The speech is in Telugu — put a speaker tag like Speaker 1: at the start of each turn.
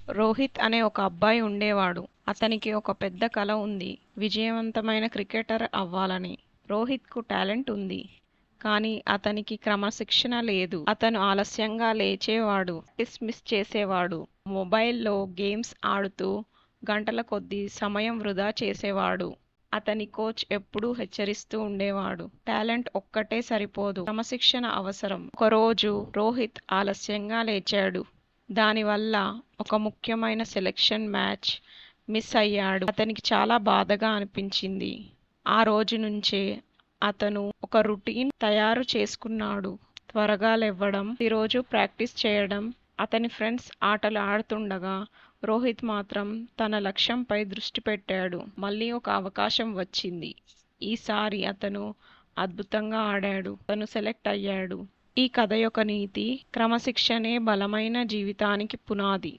Speaker 1: రోహిత్ అనే ఒక అబ్బాయి ఉండేవాడు. అతనికి ఒక పెద్ద కల ఉంది, విజయవంతమైన క్రికెటర్ అవ్వాలని. రోహిత్కు టాలెంట్ ఉంది, కానీ అతనికి క్రమశిక్షణ లేదు. అతను ఆలస్యంగా లేచేవాడు, మిస్ చేసేవాడు, మొబైల్లో గేమ్స్ ఆడుతూ గంటల కొద్దీ సమయం వృధా చేసేవాడు. అతని కోచ్ ఎప్పుడూ హెచ్చరిస్తూ ఉండేవాడు, టాలెంట్ ఒక్కటే సరిపోదు, క్రమశిక్షణ అవసరం. ఒకరోజు రోహిత్ ఆలస్యంగా లేచాడు. దానివల్ల ఒక ముఖ్యమైన సెలక్షన్ మ్యాచ్ మిస్ అయ్యాడు. అతనికి చాలా బాధగా అనిపించింది. ఆ రోజు నుంచే అతను ఒక రొటీన్ తయారు చేసుకున్నాడు. త్వరగా లేవడం, ప్రతిరోజు ప్రాక్టీస్ చేయడం. అతని ఫ్రెండ్స్ ఆటలు ఆడుతుండగా రోహిత్ మాత్రం తన లక్ష్యంపై దృష్టి పెట్టాడు. మళ్ళీ ఒక అవకాశం వచ్చింది. ఈసారి అతను అద్భుతంగా ఆడాడు. అతను సెలెక్ట్ అయ్యాడు. ఈ కథ యొక్క నీతి: క్రమశిక్షణే బలమైన జీవితానికి పునాది.